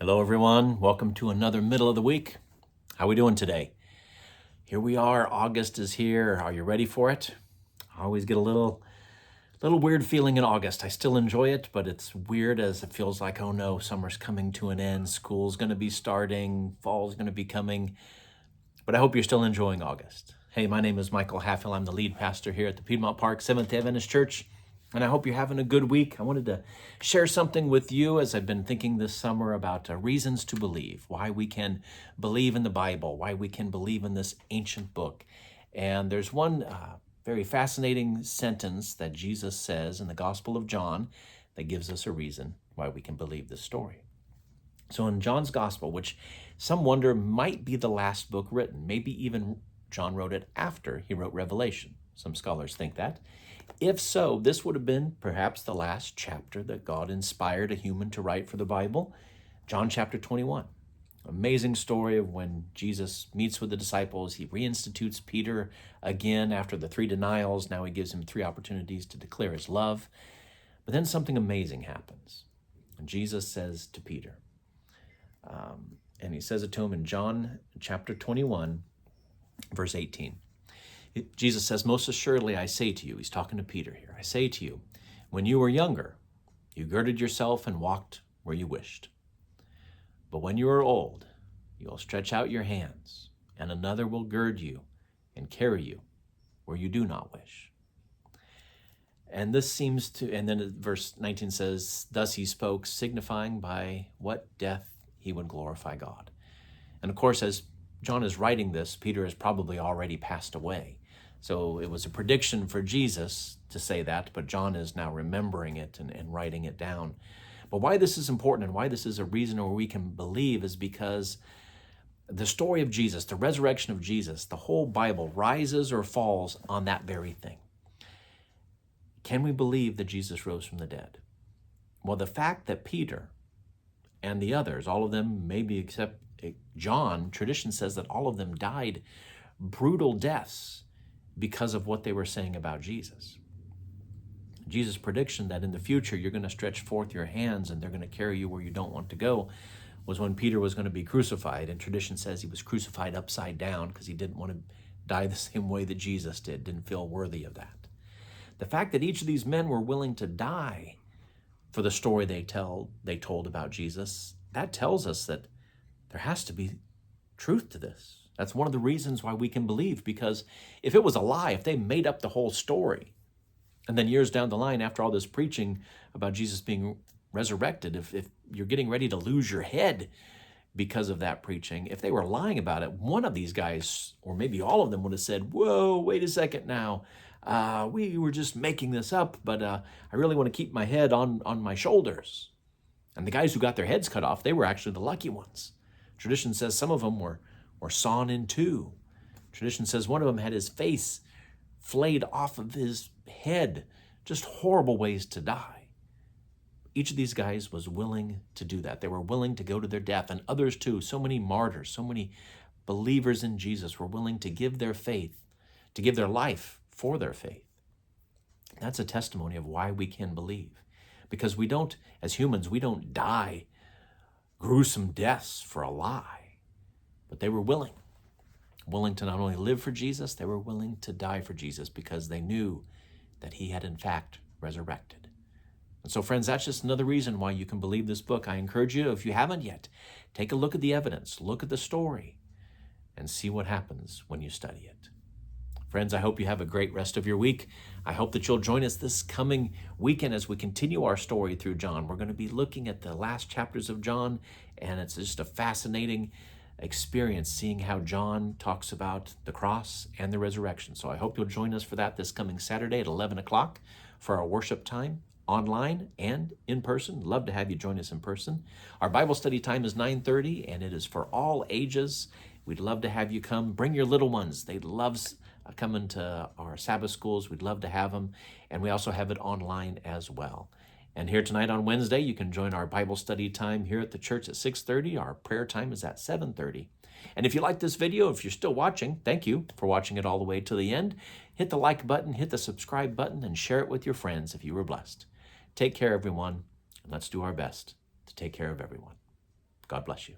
Hello, everyone. Welcome to another middle of the week. How are we doing today? Here we are. August is here. Are you ready for it? I always get a little weird feeling in August. I still enjoy it, but it's weird as it feels like, oh no, summer's coming to an end. School's going to be starting. Fall's going to be coming. But I hope you're still enjoying August. Hey, my name is Michael Halfill. I'm the lead pastor here at the Piedmont Park Seventh-day Adventist Church. And I hope you're having a good week. I wanted to share something with you as I've been thinking this summer about reasons to believe, why we can believe in the Bible, why we can believe in this ancient book. And there's one very fascinating sentence that Jesus says in the Gospel of John that gives us a reason why we can believe this story. So in John's Gospel, which some wonder might be the last book written, maybe even John wrote it after he wrote Revelation. Some scholars think that. If so, this would have been perhaps the last chapter that God inspired a human to write for the Bible. John chapter 21. Amazing story of when Jesus meets with the disciples. He reinstitutes Peter again after the 3 denials. Now he gives him 3 opportunities to declare his love. But then something amazing happens. And Jesus says to Peter, and he says it to him in John chapter 21, verse 18. Jesus says, most assuredly I say to you, he's talking to Peter here, I say to you, when you were younger, you girded yourself and walked where you wished. But when you are old, you will stretch out your hands, and another will gird you and carry you where you do not wish. And this seems to, and then verse 19 says, thus he spoke, signifying by what death he would glorify God. And of course, as John is writing this, Peter has probably already passed away. So it was a prediction for Jesus to say that, but John is now remembering it and writing it down. But why this is important and why this is a reason where we can believe is because the story of Jesus, the resurrection of Jesus, the whole Bible rises or falls on that very thing. Can we believe that Jesus rose from the dead? Well, the fact that Peter and the others, all of them, maybe except John, tradition says that all of them died brutal deaths because of what they were saying about Jesus. Jesus' prediction that in the future you're going to stretch forth your hands and they're going to carry you where you don't want to go was when Peter was going to be crucified. And tradition says he was crucified upside down because he didn't want to die the same way that Jesus didn't feel worthy of that. The fact that each of these men were willing to die for the story they told about Jesus, that tells us that there has to be truth to this. That's one of the reasons why we can believe, because if it was a lie, if they made up the whole story, and then years down the line after all this preaching about Jesus being resurrected, if you're getting ready to lose your head because of that preaching, if they were lying about it, one of these guys, or maybe all of them, would have said, whoa, wait a second now. We were just making this up, but I really want to keep my head on my shoulders. And the guys who got their heads cut off, they were actually the lucky ones. Tradition says some of them were sawn in two. Tradition says one of them had his face flayed off of his head. Just horrible ways to die. Each of these guys was willing to do that. They were willing to go to their death, and others too. So many martyrs, so many believers in Jesus were willing to give their faith, to give their life for their faith. That's a testimony of why we can believe. Because we don't, as humans, we don't die gruesome deaths for a lie. But they were willing to not only live for Jesus, they were willing to die for Jesus because they knew that he had in fact resurrected. And so friends, that's just another reason why you can believe this book. I encourage you, if you haven't yet, take a look at the evidence, look at the story, and see what happens when you study it. Friends, I hope you have a great rest of your week. I hope that you'll join us this coming weekend as we continue our story through John. We're going to be looking at the last chapters of John, and it's just a fascinating experience seeing how John talks about the cross and the resurrection. So I hope you'll join us for that this coming Saturday at 11 o'clock for our worship time, online and in person. Love to have you join us in person. Our Bible study time is 9:30, and it is for all ages. We'd love to have you come. Bring your little ones. They love coming to our Sabbath schools. We'd love to have them. And we also have it online as well. And here tonight on Wednesday, you can join our Bible study time here at the church at 6:30. Our prayer time is at 7:30. And if you like this video, if you're still watching, thank you for watching it all the way to the end. Hit the like button, hit the subscribe button, and share it with your friends if you were blessed. Take care, everyone, and let's do our best to take care of everyone. God bless you.